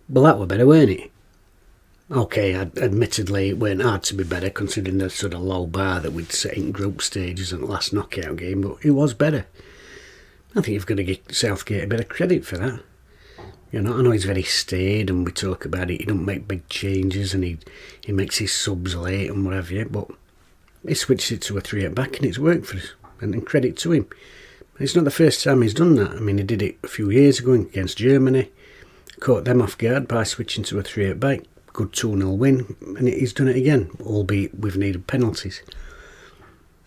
Well, that were better, weren't it? Okay, admittedly it weren't hard to be better considering the sort of low bar that we'd set in group stages and the last knockout game, but it was better. I think you've got to give Southgate a bit of credit for that. You know, I know he's very staid and we talk about it, he don't make big changes and he makes his subs late and whatever, but he switched it to a 3 at back and it's worked for us, and credit to him. It's not the first time he's done that. I mean, he did it a few years ago against Germany, caught them off guard by switching to a 3 at back, good 2-0 win, and he's done it again, albeit we've needed penalties.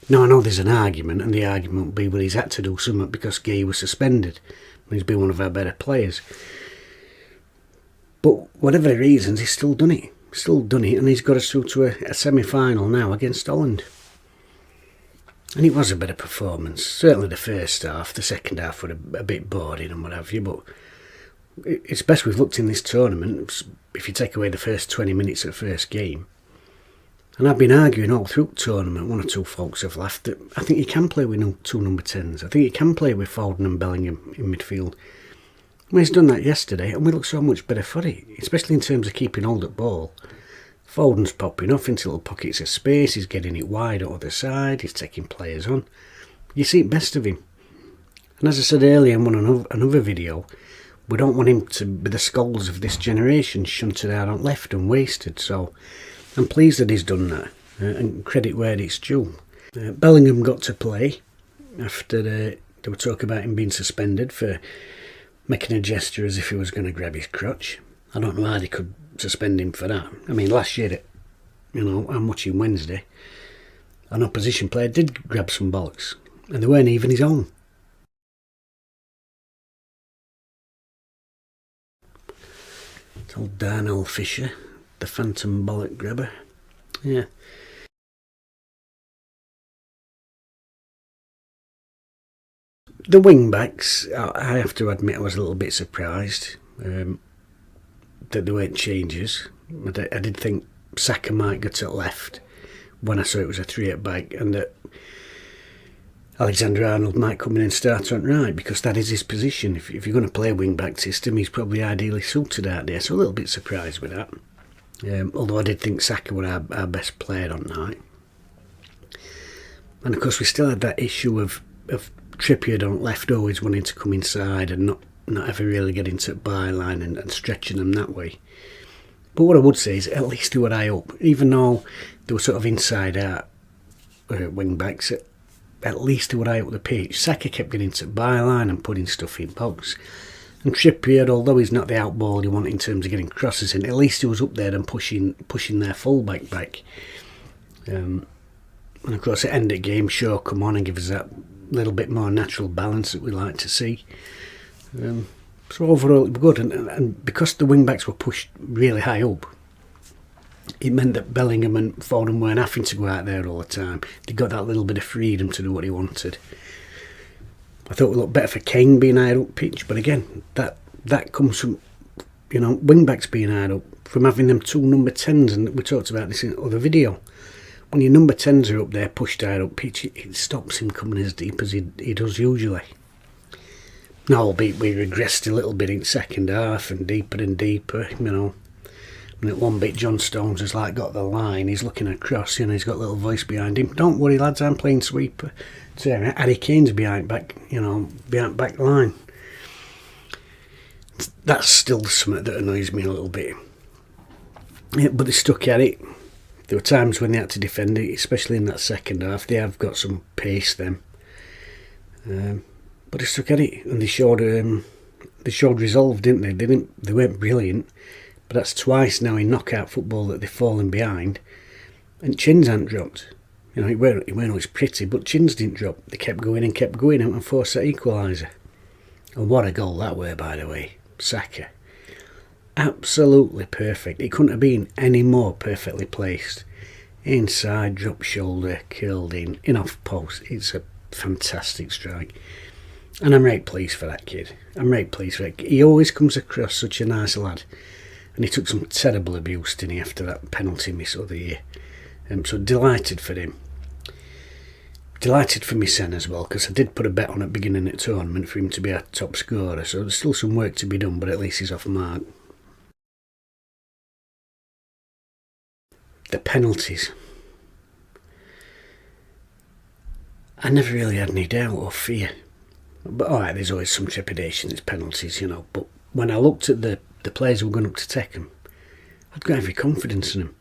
Now, I know there's an argument, and the argument will be, well, he's had to do something because Gay was suspended, and he's been one of our better players. But whatever the reasons, he's still done it. And he's got us through to a semi-final now against Holland. And it was a better performance. Certainly the first half. The second half were a bit boring and what have you, but it's best we've looked in this tournament if you take away the first 20 minutes of the first game. And I've been arguing all through the tournament, one or two folks have laughed, that I think you can play with 2 number 10s. I think you can play with Foden and Bellingham in midfield. Well, he's done that yesterday and we look so much better for it, especially in terms of keeping hold of ball. Foden's popping off into little pockets of space, he's getting it wide on the other side, he's taking players on. You see the best of him. And as I said earlier in another video, we don't want him to be the skulls of this generation shunted out on left and wasted, so I'm pleased that he's done that, and credit where it's due. Bellingham got to play after they were talking about him being suspended for making a gesture as if he was going to grab his crotch. I don't know how they could suspend him for that. I mean, last year, I'm watching Wednesday, an opposition player did grab some bollocks, and they weren't even his own. It's old Darnell Fisher, the phantom bollock grabber. Yeah. The wing backs, I have to admit I was a little bit surprised that there weren't changes. I did think Saka might go to left when I saw it was a 3 at back, and that Alexander-Arnold might come in and start on right, because that is his position. If you're going to play a wing back system, he's probably ideally suited out there, so a little bit surprised with that. Although I did think Saka was our best player on night. And of course we still had that issue of Trippier on left always wanting to come inside and not ever really getting to the byline and stretching them that way. But what I would say is at least they were high up, even though they were sort of inside out wing backs, at least they were high up the pitch. Saka kept getting to the byline and putting stuff in box. And Trippier, although he's not the outball you want in terms of getting crosses in, at least he was up there and pushing their full-back back. And of course at the end of the game, Shaw come on and give us that little bit more natural balance that we like to see. So overall it was good, and because the wing-backs were pushed really high up, it meant that Bellingham and Foden weren't having to go out there all the time. They got that little bit of freedom to do what he wanted. I thought it looked better for Kane being higher up pitch, but again, that comes from, wing-backs being higher up, from having them 2 number 10s, and we talked about this in other video. When your number 10s are up there pushed higher up pitch, it stops him coming as deep as he does usually. Now, albeit we regressed a little bit in second half and deeper, and at one bit John Stones has got the line, he's looking across, he's got a little voice behind him. Don't worry lads, I'm playing sweeper. So Harry Kane's behind back line. That's still something that annoys me a little bit. Yeah, but they stuck at it. There were times when they had to defend it, especially in that second half. They have got some pace then. But they stuck at it, and they showed resolve, didn't they? They weren't brilliant, but that's twice now in knockout football that they've fallen behind, and chins hadn't dropped. It weren't always pretty, but chins didn't drop. They kept going out and forced that equaliser. And what a goal that were, by the way. Saka. Absolutely perfect. It couldn't have been any more perfectly placed. Inside, drop shoulder, curled in off post. It's a fantastic strike. And I'm right pleased for that kid. He always comes across such a nice lad. And he took some terrible abuse, didn't he, after that penalty miss other year. So delighted for him. Delighted for my son as well, because I did put a bet on at the beginning of the tournament for him to be our top scorer. So there's still some work to be done, but at least he's off mark. the penalties. I never really had any doubt or fear. But alright, there's always some trepidation, there's penalties, you know. But when I looked at the players who were going up to take them, I'd got every confidence in them.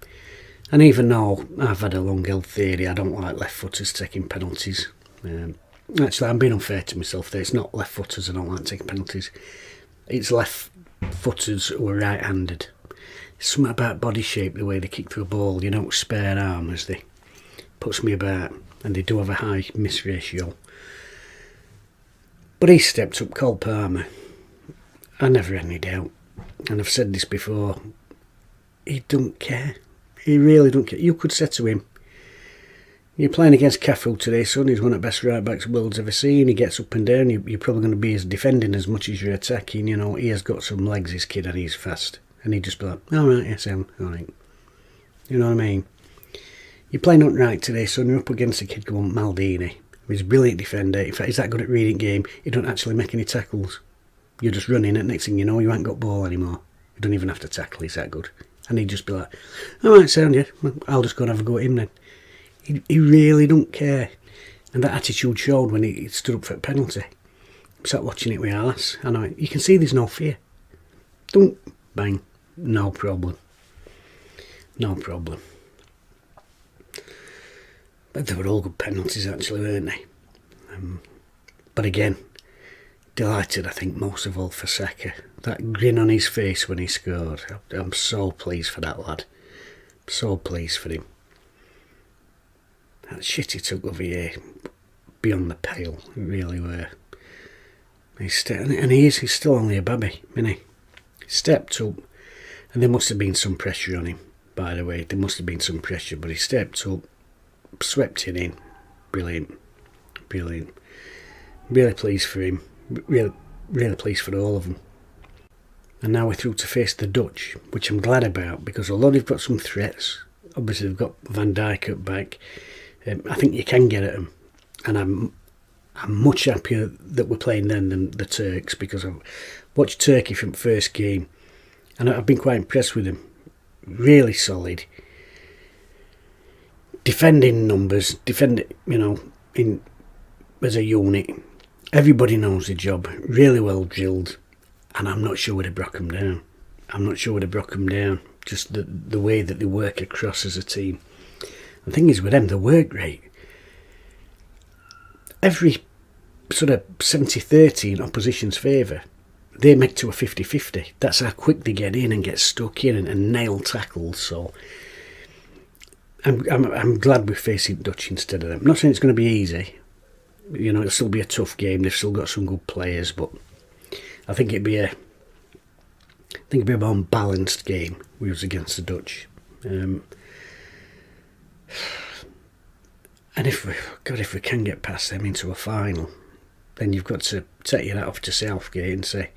And even though I've had a long-held theory, I don't like left-footers taking penalties. Actually, I'm being unfair to myself there. It's not left-footers I don't like taking penalties. It's left-footers who are right-handed. It's something about body shape, the way they kick through a ball. You don't spare arm, as they puts me about. And they do have a high miss ratio. But he stepped up, Cole Palmer. I never had any doubt. And I've said this before. He don't care. He really don't care. You could say to him, you're playing against Cafu today, son. He's one of the best right-backs the world's ever seen. He gets up and down. You're probably going to be as defending as much as you're attacking. You know, he has got some legs, this kid, and he's fast. And he'd just be like, all right, yes, all right. You know what I mean? You're playing up right today, son. You're up against a kid called Maldini. He's a brilliant defender. In fact, he's that good at reading game. He don't actually make any tackles. You're just running it. Next thing you know, you ain't got ball anymore. You don't even have to tackle. He's that good. And he'd just be like, all right, sound you. I'll just go and have a go at him then. He really don't care. And that attitude showed when he stood up for a penalty. I sat watching it with Alice. And you can see there's no fear. Don't bang. No problem. No problem. But they were all good penalties actually, weren't they? But again, delighted I think most of all for Saka. That grin on his face when he scored. I'm so pleased for that lad. So pleased for him. That shit he took over here, beyond the pale, it really were. He's still only a babby, isn't he? He stepped up, and there must have been some pressure on him, by the way. There must have been some pressure, but he stepped up, swept it in. Brilliant. Brilliant. Really pleased for him. Really pleased for all of them. And now we're through to face the Dutch, which I'm glad about, because although they've got some threats, obviously they've got Van Dijk at back, I think you can get at them. And I'm much happier that we're playing them than the Turks, because I've watched Turkey from the first game, and I've been quite impressed with them. Really solid. Defending numbers, as a unit. Everybody knows the job, really well drilled, and I'm not sure would have broke them down. Just the way that they work across as a team. The thing is with them, the work rate. Every sort of 70-30 in opposition's favour, they make to a 50-50. That's how quick they get in and get stuck in and nail tackles. So I'm glad we're facing Dutch instead of them. I'm not saying it's going to be easy. You know, it'll still be a tough game. They've still got some good players, but I think it'd be a more balanced game we was against the Dutch. And if we can get past them into a final, then you've got to take your hat off to Southgate and say,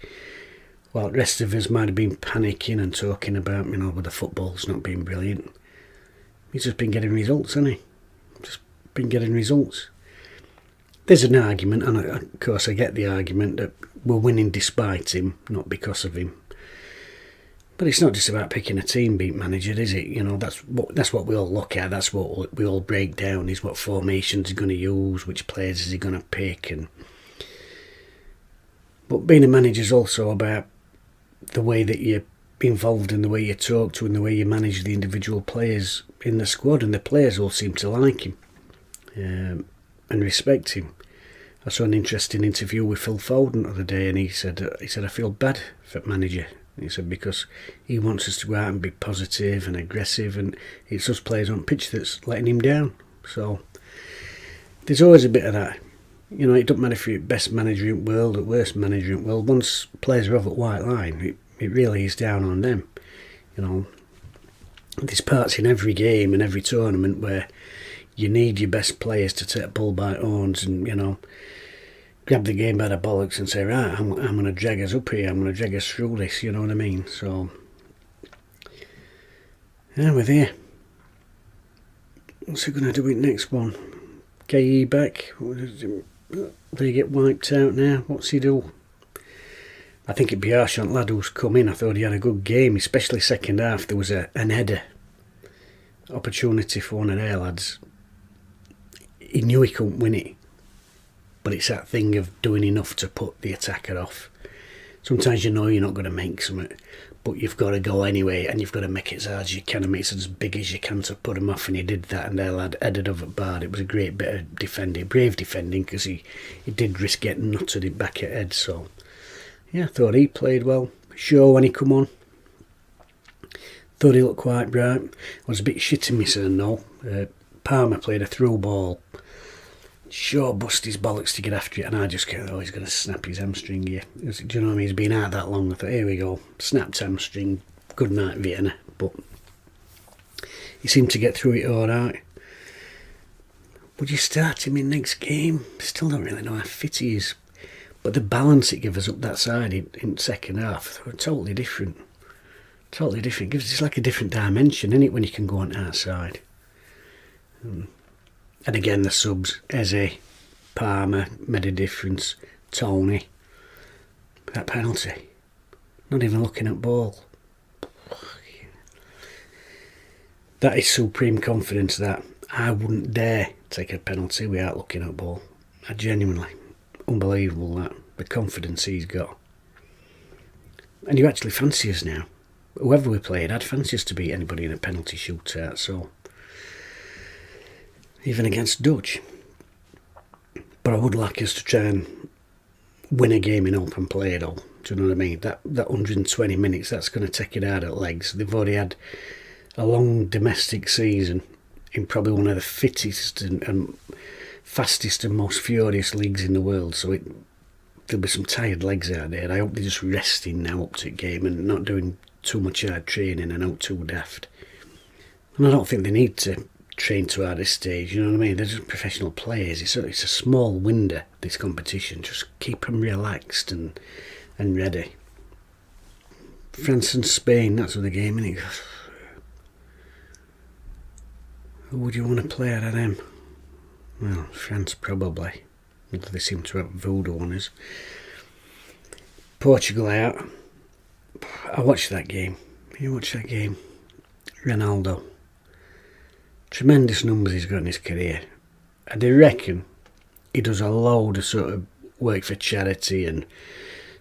well, the rest of us might have been panicking and talking about, with the football's not being brilliant. He's just been getting results, hasn't he? Just been getting results. There's an argument, and of course I get the argument that we're winning despite him, not because of him. But it's not just about picking a team beat manager, is it? That's what we all look at. That's what we all break down. Is what formations he's going to use, which players is he going to pick, But being a manager is also about the way that you're involved and the way you talk to and the way you manage the individual players in the squad, and the players all seem to like him and respect him. I saw an interesting interview with Phil Foden the other day, and he said I feel bad for the manager. He said because he wants us to go out and be positive and aggressive, and it's us players on pitch that's letting him down. So there's always a bit of that. It doesn't matter if you're best manager in the world or worst manager in the world. Once players are over the white line, it really is down on them. There's parts in every game and every tournament where you need your best players to take the bull by the horns and, grab the game by the bollocks and say, right, I'm going to drag us up here, I'm going to drag us through this, you know what I mean? So, yeah, we're there. What's he going to do with next one? KE back? They get wiped out now? What's he do? I think it'd be harsh on lad who's come in. I thought he had a good game, especially second half. There was an header opportunity for one of their lads. He knew he couldn't win it, but it's that thing of doing enough to put the attacker off. Sometimes you know you're not going to make something, but you've got to go anyway, and you've got to make it as hard as you can and make it as big as you can to put him off, and he did that, and their lad headed over the bar. It was a great bit of defending, brave defending, because he did risk getting nutted it back at head. So yeah, I thought he played well. Shaw, when he come on, thought he looked quite bright. I was a bit shitting myself though. Palmer played a through ball. Shaw bust his bollocks to get after it, and I just go, oh, he's going to snap his hamstring here. Do you know what I mean? He's been out that long. I thought, here we go, snapped hamstring, good night Vienna. But he seemed to get through it all right. Would you start him in next game? Still don't really know how fit he is. But the balance it gives us up that side in second half, they were totally different. Totally different. It gives us like a different dimension, innit, when you can go on that side. And again, the subs, Eze, Palmer, made a difference. Tony, that penalty, not even looking at ball. That is supreme confidence, that. I wouldn't dare take a penalty without looking at ball. I genuinely, unbelievable, that, the confidence he's got. And you actually fancy us now. Whoever we played, I'd fancy us to beat anybody in a penalty shootout, so... even against Dutch. But I would like us to try and win a game in open play though. Do you know what I mean? That 120 minutes, that's going to take it out at legs. They've already had a long domestic season in probably one of the fittest and fastest and most furious leagues in the world, so there'll be some tired legs out there. I hope they're just resting now up to the game and not doing too much hard training and out too daft. And I don't think they need to train to at this stage, you know what I mean? They're just professional players. It's a small window, this competition. Just keep them relaxed and ready. France and Spain, that's the game, isn't it? Who would you want to play out of them? Well, France probably. Although they seem to have voodoo on us. Portugal out. I watched that game. You watched that game? Ronaldo. Tremendous numbers he's got in his career. I do reckon he does a load of sort of work for charity and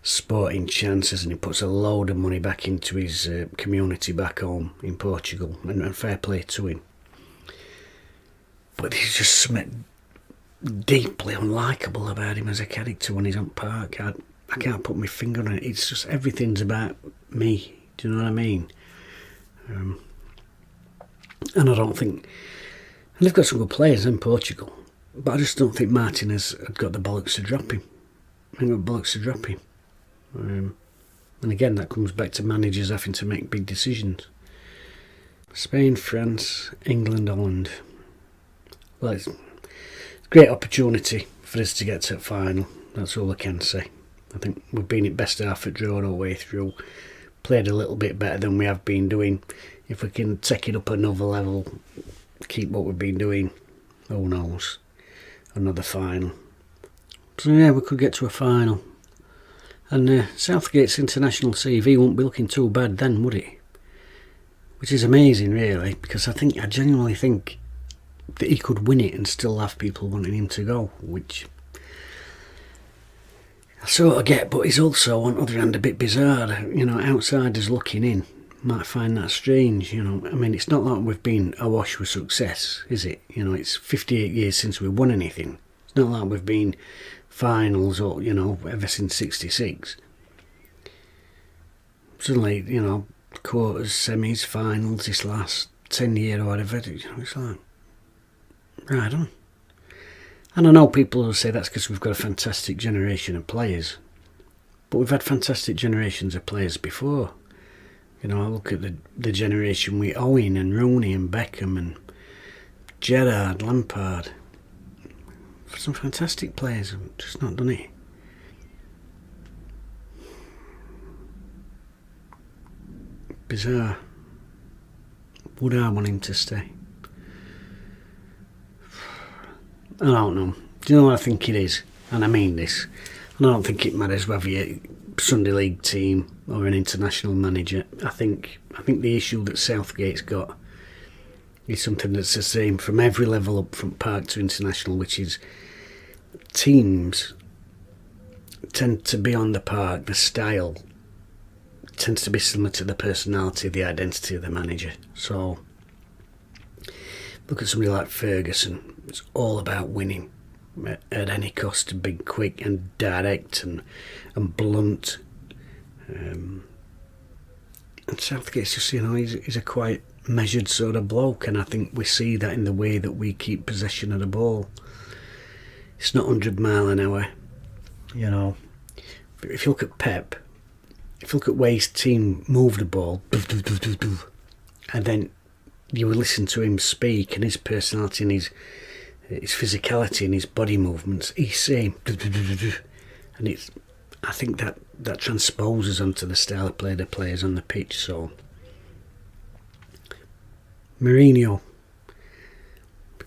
sporting chances, and he puts a load of money back into his community back home in Portugal, and fair play to him. But he's just something deeply unlikable about him as a character when he's on park. I can't put my finger on it. It's just everything's about me. Do you know what I mean? And I don't think... And they've got some good players in Portugal, but I just don't think Martinez had got the bollocks to drop him. And again, that comes back to managers having to make big decisions. Spain, France, England, Holland. Well, it's a great opportunity for us to get to the final. That's all I can say. I think we've been at best half at draw all the way through. Played a little bit better than we have been doing. If we can take it up another level, keep what we've been doing, who knows? Another final. So yeah, we could get to a final. And Southgate's international CV won't be looking too bad then, would it? Which is amazing, really, because I genuinely think that he could win it and still have people wanting him to go, which I sort of get, but he's also, on the other hand, a bit bizarre. You know, outsiders looking in might find that strange, you know. I mean, it's not like we've been awash with success, is it? You know, it's 58 years since we won anything. It's not like we've been finals or, you know, ever since 66. Suddenly, you know, quarters, semis, finals, this last 10 year or whatever, you know, it's like, right on. And I know people will say that's because we've got a fantastic generation of players. But we've had fantastic generations of players before. You know, I look at the generation with Owen and Rooney and Beckham and Gerrard, Lampard. Some fantastic players have just not done it. Bizarre. Would I want him to stay? I don't know. Do you know what I think it is? And I mean this. And I don't think it matters whether you're a Sunday League team or an international manager. I think the issue that Southgate's got is something that's the same from every level up from park to international, which is teams tend to be on the park, the style tends to be similar to the personality, the identity of the manager. So look at somebody like Ferguson. It's all about winning at any cost, being quick and direct and blunt. And Southgate's just, he's a quite measured sort of bloke, and I think we see that in the way that we keep possession of the ball. It's not 100 mile an hour, But if you look at Pep, if you look at where his team move the ball, and then you would listen to him speak and his personality and his physicality and his body movements, he's same, and I think that transposes onto the style of play the players on the pitch. So Mourinho,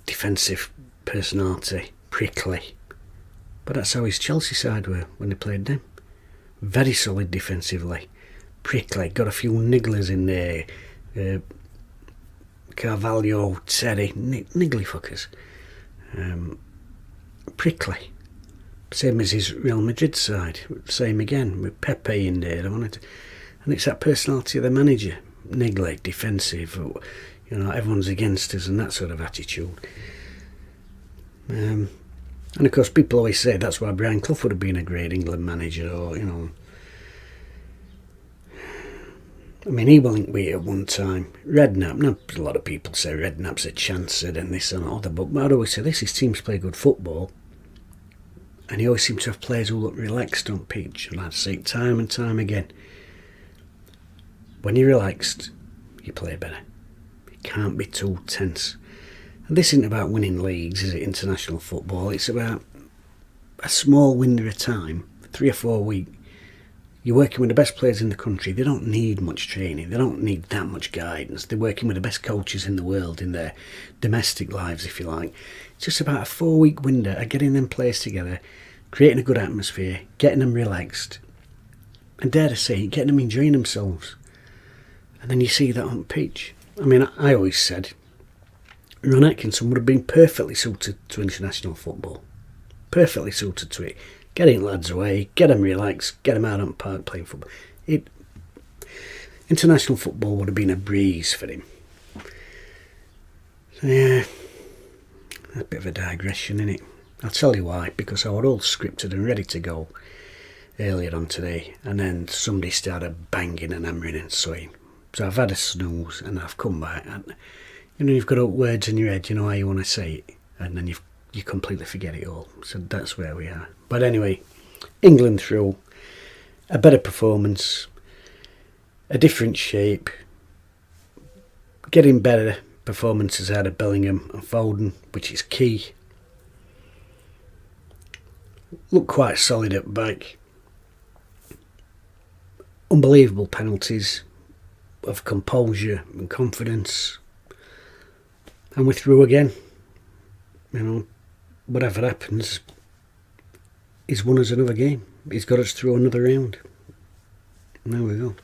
defensive personality, prickly, but that's how his Chelsea side were when they played them. Very solid defensively, prickly, got a few nigglers in there, Carvalho, Terry, niggly fuckers, prickly. Same as his Real Madrid side, same again with Pepe in there. And it's that personality of the manager, niggly, defensive, everyone's against us and that sort of attitude. And of course people always say that's why Brian Clough would have been a great England manager, or he wasn't with it at one time. Redknapp, now a lot of people say Redknapp's a chancer and this and other, but I'd always say this, his teams play good football, and he always seems to have players who look relaxed on pitch, and I'd say it time and time again. When you're relaxed, you play better. You can't be too tense. And this isn't about winning leagues, is it, international football? It's about a small window of time, 3 or 4 weeks. You're working with the best players in the country. They don't need much training. They don't need that much guidance. They're working with the best coaches in the world in their domestic lives, if you like. It's just about a 4-week window of getting them players together, creating a good atmosphere, getting them relaxed, and dare to say, getting them enjoying themselves. And then you see that on pitch. I always said Ron Atkinson would have been perfectly suited to international football. Perfectly suited to it. Getting lads away, get them relaxed, get them out on the park playing football. International football would have been a breeze for him. Yeah, a bit of a digression, innit? I'll tell you why, because I was all scripted and ready to go earlier on today, and then somebody started banging and hammering and swaying. So I've had a snooze and I've come back, and you've got words in your head, you know how you want to say it, and then you completely forget it all. So that's where we are. But anyway, England through, a better performance, a different shape, getting better performances out of Bellingham and Foden, which is key. Look quite solid at back. Unbelievable penalties of composure and confidence. And we're through again. Whatever happens, he's won us another game. He's got us through another round. And there we go.